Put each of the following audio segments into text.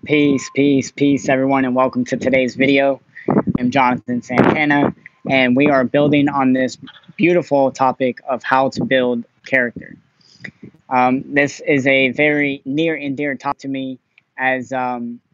Peace, peace, peace, everyone, and welcome to today's video. I'm Jonathan Santana, and we are building on this beautiful topic of how to build character. This is a very near and dear topic to me, as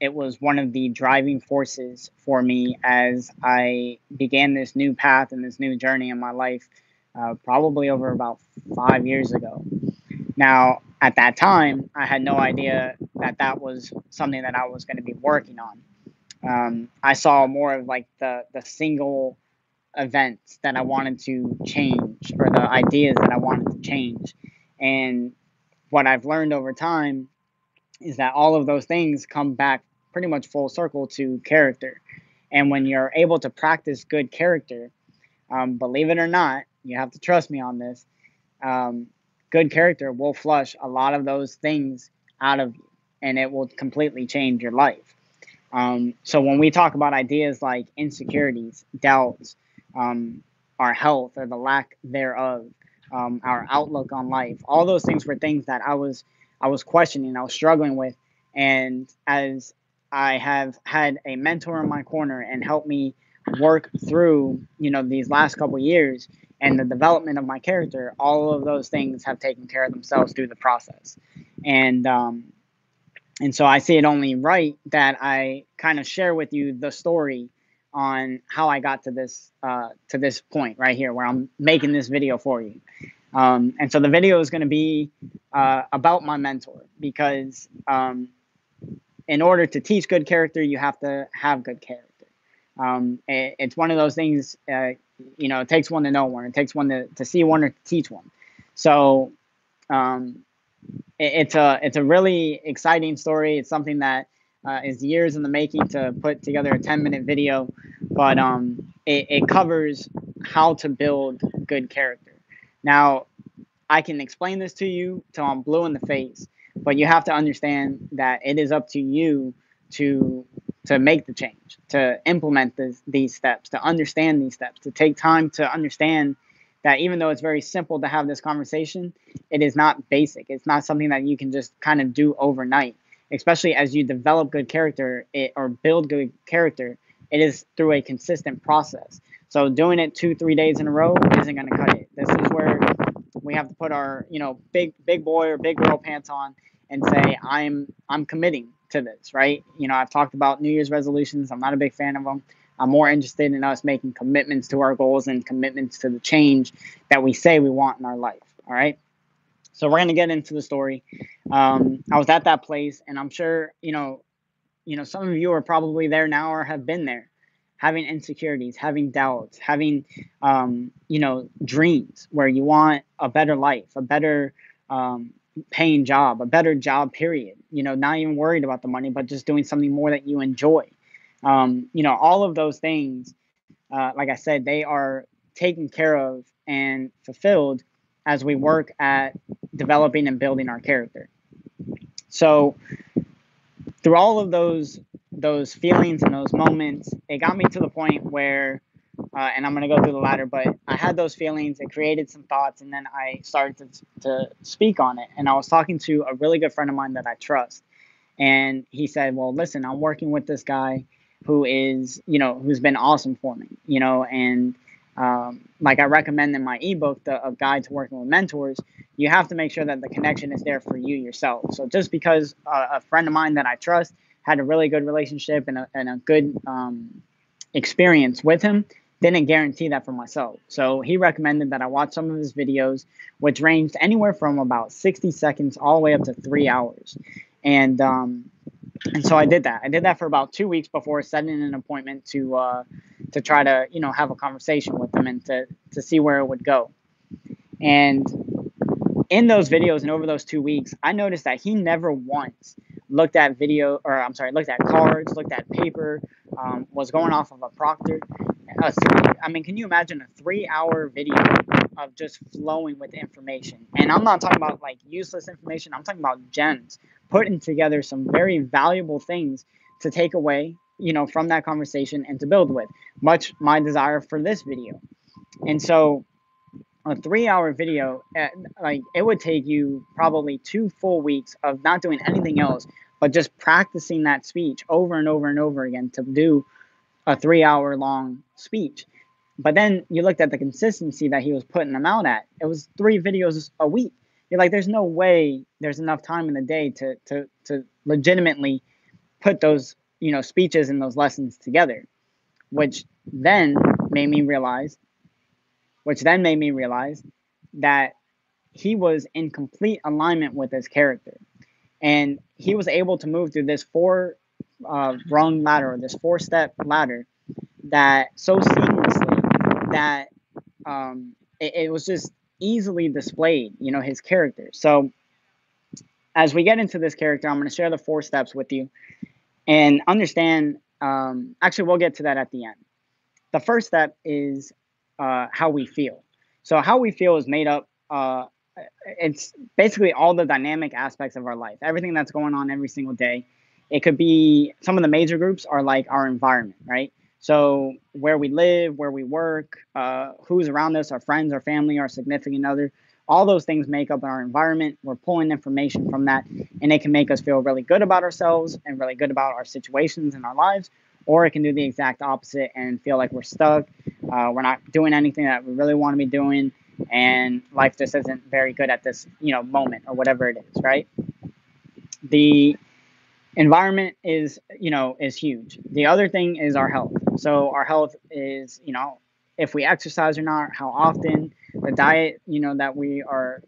it was one of the driving forces for me as I began this new path and this new journey in my life, probably over about 5 years ago. Now, at that time, I had no idea that that was something that I was going to be working on. I saw more of like the single events that I wanted to change or the ideas that I wanted to change. And what I've learned over time is that all of those things come back pretty much full circle to character. And when you're able to practice good character, believe it or not, you have to trust me on this. Um, Good character will flush a lot of those things out of you, and it will completely change your life. So when we talk about ideas like insecurities, doubts, our health or the lack thereof, our outlook on life, all those things were things that I was questioning, I was struggling with, and as I have had a mentor in my corner and helped me work through, these last couple years and the development of my character, all of those things have taken care of themselves through the process, and and so I see it only right that I kind of share with you the story on how I got to this point right here where I'm making this video for you. And so the video is going to be about my mentor because in order to teach good character, you have to have good character. It's one of those things, it takes one to know one. It takes one to see one or to teach one. So um, it's a really exciting story. It's something that is years in the making to put together a 10-minute video, but it covers how to build good character. Now, I can explain this to you till I'm blue in the face, but you have to understand that it is up to you to make the change, to implement these steps, to understand these steps, to take time to understand that even though it's very simple to have this conversation, it is not basic. It's not something that you can just kind of do overnight, especially as you develop good character or build good character. It is through a consistent process. So doing it 2-3 days in a row isn't going to cut it. This is where we have to put our, big boy or big girl pants on and say, I'm committing to this, right? I've talked about New Year's resolutions. I'm not a big fan of them. I'm more interested in us making commitments to our goals and commitments to the change that we say we want in our life. All right. So we're going to get into the story. I was at that place, and I'm sure, some of you are probably there now or have been there, having insecurities, having doubts, having, dreams where you want a better life, a better paying job, a better job, period. Not even worried about the money, but just doing something more that you enjoy. All of those things, like I said, they are taken care of and fulfilled as we work at developing and building our character. So through all of those feelings and those moments, it got me to the point where, and I'm going to go through the ladder, but I had those feelings, it created some thoughts, and then I started to speak on it. And I was talking to a really good friend of mine that I trust. And he said, well, listen, I'm working with this guy who is, who's been awesome for me, and like I recommend in my ebook, A Guide to Working with Mentors, you have to make sure that the connection is there for you yourself. So just because a friend of mine that I trust had a really good relationship and a good experience with him, didn't guarantee that for myself. So he recommended that I watch some of his videos, which ranged anywhere from about 60 seconds all the way up to 3 hours. And so I did that. I did that for about 2 weeks before setting an appointment to try to have a conversation with him and to see where it would go. And in those videos and over those 2 weeks, I noticed that he never once looked at looked at cards, looked at paper, was going off of a proctor. I mean, can you imagine a 3-hour video of just flowing with information? And I'm not talking about like useless information. I'm talking about gems, putting together some very valuable things to take away, from that conversation and to build with. Much my desire for this video. And so a 3-hour video, like it would take you probably 2 full weeks of not doing anything else but just practicing that speech over and over and over again to do a 3 hour long speech. But then you looked at the consistency that he was putting them out at. It was 3 videos a week. You're like, there's no way there's enough time in the day to legitimately put those, speeches and those lessons together, which then made me realize, that he was in complete alignment with his character. And he was able to move through this rung ladder, or this 4-step ladder, that so seamlessly that it was just easily displayed, his character. So as we get into this character, I'm going to share the 4 steps with you and understand. Actually, we'll get to that at the end. The first step is how we feel. So how we feel is made up. It's basically all the dynamic aspects of our life, everything that's going on every single day. It could be, some of the major groups are like our environment, right? So where we live, where we work, who's around us, our friends, our family, our significant other, all those things make up our environment. We're pulling information from that, and it can make us feel really good about ourselves and really good about our situations in our lives, or it can do the exact opposite and feel like we're stuck. We're not doing anything that we really want to be doing, and life just isn't very good at this, moment, or whatever it is, right? The environment is huge. The other thing is our health. So our health is, if we exercise or not, how often, the diet, that we are,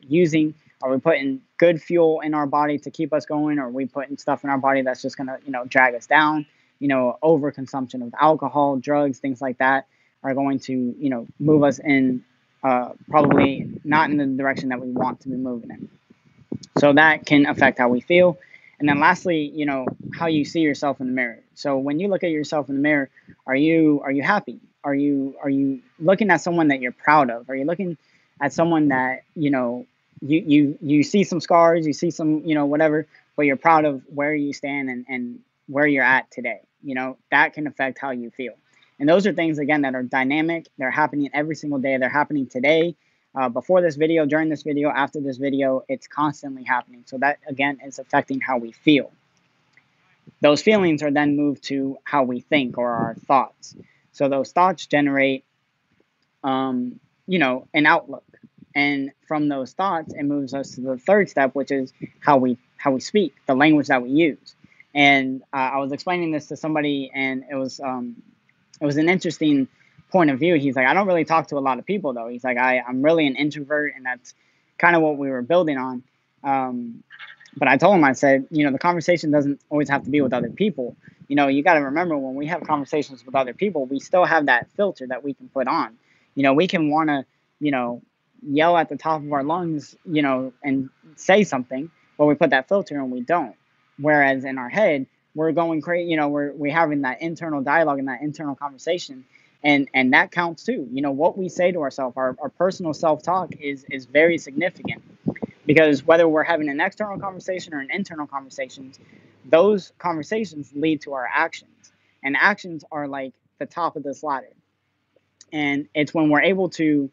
using. Are we putting good fuel in our body to keep us going, or are we putting stuff in our body that's just going to, drag us down? Overconsumption of alcohol, drugs, things like that are going to, move us in, probably not in the direction that we want to be moving in. So that can affect how we feel. And then lastly, how you see yourself in the mirror. So when you look at yourself in the mirror, are you happy? Are you looking at someone that you're proud of? Are you looking at someone that, you see some scars, you see some, whatever, but you're proud of where you stand and where you're at today? That can affect how you feel. And those are things, again, that are dynamic. They're happening every single day. They're happening today. Before this video, during this video, after this video, it's constantly happening. So that, again, is affecting how we feel. Those feelings are then moved to how we think, or our thoughts. So those thoughts generate, an outlook. And from those thoughts, it moves us to the third step, which is how we speak, the language that we use. And I was explaining this to somebody, and it was an interesting point of view. He's like, I don't really talk to a lot of people, though. He's like, I'm really an introvert, and that's kind of what we were building on. But I told him, I said, the conversation doesn't always have to be with other people. You got to remember, when we have conversations with other people, we still have that filter that we can put on. We can want to, yell at the top of our lungs, and say something, but we put that filter and we don't. Whereas in our head, we're going crazy, we're having that internal dialogue and that internal conversation. And that counts too. What we say to ourselves, our personal self-talk is very significant, because whether we're having an external conversation or an internal conversation, those conversations lead to our actions. And actions are like the top of this ladder. And it's when we're able to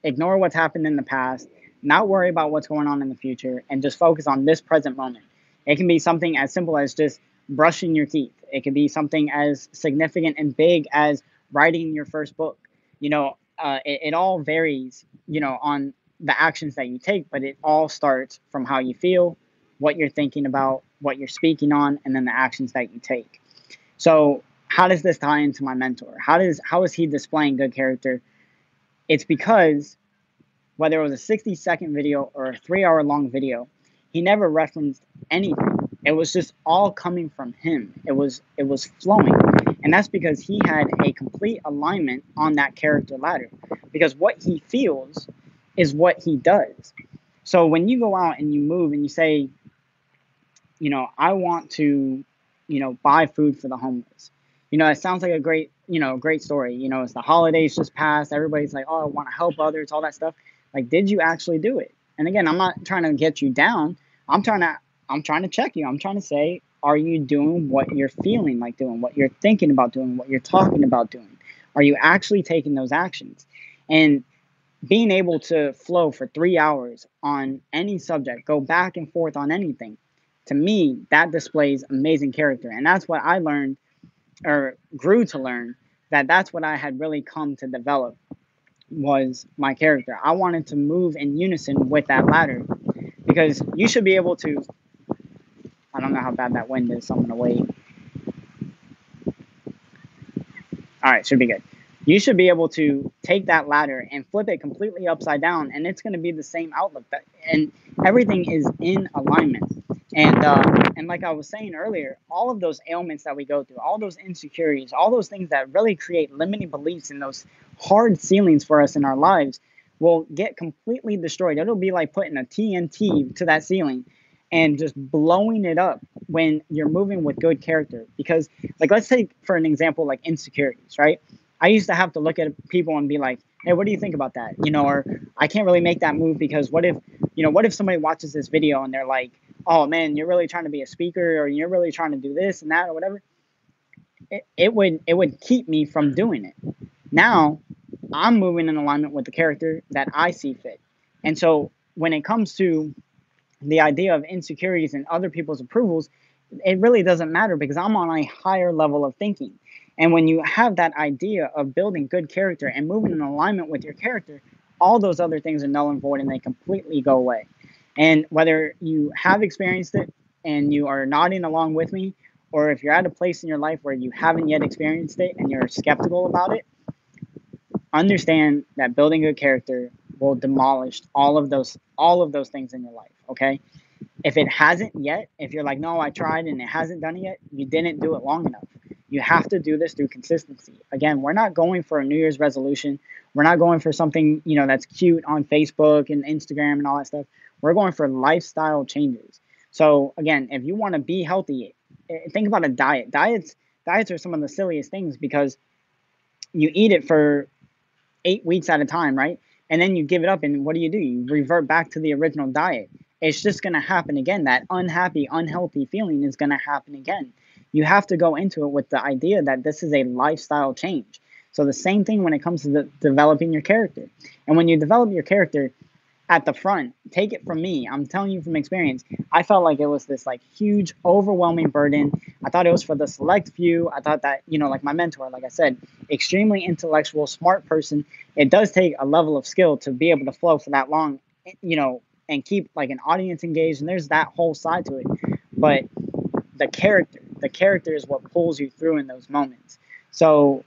ignore what's happened in the past, not worry about what's going on in the future, and just focus on this present moment. It can be something as simple as just brushing your teeth. It can be something as significant and big as writing your first book. It all varies, on the actions that you take, but it all starts from how you feel, what you're thinking about, what you're speaking on, and then the actions that you take. So how does this tie into my mentor? How is he displaying good character? It's because whether it was a 60-second video or a 3-hour long video, he never referenced anything. It was just all coming from him. It was flowing. And that's because he had a complete alignment on that character ladder. Because what he feels is what he does. So when you go out and you move and you say, I want to, buy food for the homeless. It sounds like a great story. It's the holidays just passed. Everybody's like, oh, I want to help others, all that stuff. Like, did you actually do it? And again, I'm not trying to get you down. I'm trying to check you. I'm trying to say, are you doing what you're feeling like doing, what you're thinking about doing, what you're talking about doing? Are you actually taking those actions? And being able to flow for 3 hours on any subject, go back and forth on anything, to me, that displays amazing character. And that's what I learned or grew to learn, that that's what I had really come to develop, was my character. I wanted to move in unison with that ladder, because you should be able to, I don't know how bad that wind is, so I'm going to wait. All right, should be good. You should be able to take that ladder and flip it completely upside down, and it's going to be the same outlook. And everything is in alignment. And like I was saying earlier, all of those ailments that we go through, all those insecurities, all those things that really create limiting beliefs and those hard ceilings for us in our lives will get completely destroyed. It'll be like putting a TNT to that ceiling and just blowing it up when you're moving with good character. Because, like, let's take for an example, like insecurities, right? I used to have to look at people and be like, hey, what do you think about that? Or I can't really make that move because what if somebody watches this video and they're like, oh man, you're really trying to be a speaker, or you're really trying to do this and that or whatever. It would keep me from doing it. Now I'm moving in alignment with the character that I see fit. And so when it comes to the idea of insecurities and other people's approvals, it really doesn't matter, because I'm on a higher level of thinking. And when you have that idea of building good character and moving in alignment with your character, all those other things are null and void, and they completely go away. And whether you have experienced it and you are nodding along with me, or if you're at a place in your life where you haven't yet experienced it and you're skeptical about it, understand that building good character will demolish all of those things in your life. Okay? If it hasn't yet, if you're like, no, I tried and it hasn't done it yet, you didn't do it long enough. You have to do this through consistency. Again, we're not going for a New Year's resolution. We're not going for something, that's cute on Facebook and Instagram and all that stuff. We're going for lifestyle changes. So again, if you want to be healthy, think about a diet. Diets are some of the silliest things, because you eat it for 8 weeks at a time, right? And then you give it up, and what do? You revert back to the original diet. It's just going to happen again. That unhappy, unhealthy feeling is going to happen again. You have to go into it with the idea that this is a lifestyle change. So the same thing when it comes to developing your character. And when you develop your character at the front, take it from me, I'm telling you from experience, I felt like it was this like huge, overwhelming burden. I thought it was for the select few. I thought that, like my mentor, like I said, extremely intellectual, smart person. It does take a level of skill to be able to flow for that long, and keep like an audience engaged. And there's that whole side to it. But the character is what pulls you through in those moments. So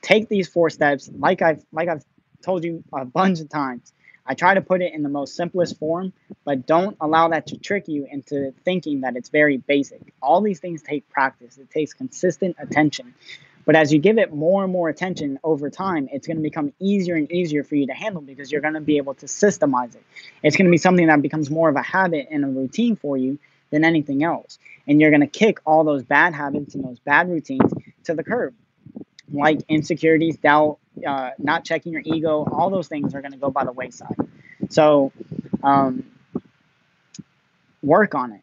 take these 4 steps. Like I've told you a bunch of times, I try to put it in the most simplest form, but don't allow that to trick you into thinking that it's very basic. All these things take practice. It takes consistent attention. But as you give it more and more attention over time, it's going to become easier and easier for you to handle, because you're going to be able to systemize it. It's going to be something that becomes more of a habit and a routine for you than anything else. And you're going to kick all those bad habits and those bad routines to the curb, like insecurities, doubt, not checking your ego. All those things are going to go by the wayside. So work on it.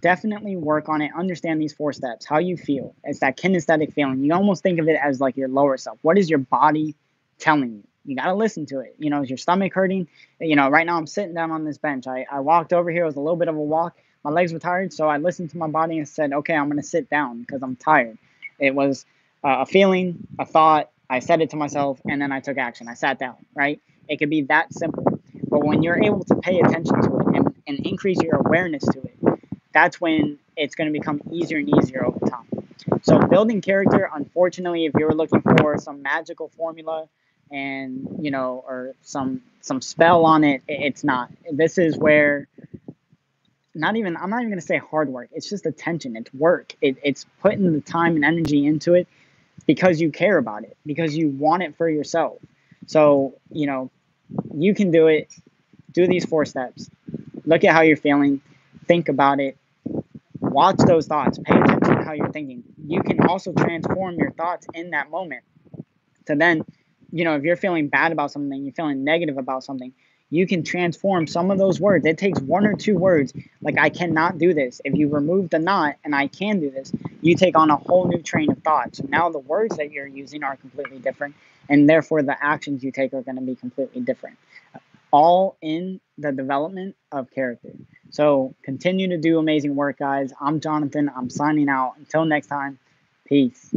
Definitely work on it. Understand these 4 steps. How you feel. It's that kinesthetic feeling. You almost think of it as like your lower self. What is your body telling you? You got to listen to it. Is your stomach hurting? Right now I'm sitting down on this bench. I walked over here. It was a little bit of a walk. My legs were tired, so I listened to my body and said, okay, I'm going to sit down because I'm tired. It was a feeling, a thought. I said it to myself, and then I took action. I sat down, right? It could be that simple. But when you're able to pay attention to it and increase your awareness to it, that's when it's going to become easier and easier over time. So building character, unfortunately, if you're looking for some magical formula and, or some spell on it, it's not. This is where I'm not even going to say hard work. It's just attention. It's work. It's putting the time and energy into it because you care about it, because you want it for yourself. So, you can do it. Do these 4 steps. Look at how you're feeling. Think about it. Watch those thoughts. Pay attention to how you're thinking. You can also transform your thoughts in that moment. So then, if you're feeling bad about something, you're feeling negative about something, you can transform some of those words. It takes 1 or 2 words, like I cannot do this. If you remove the not and I can do this, you take on a whole new train of thought. So now the words that you're using are completely different, and therefore the actions you take are going to be completely different. All in the development of character. So continue to do amazing work, guys. I'm Jonathan. I'm signing out. Until next time, peace.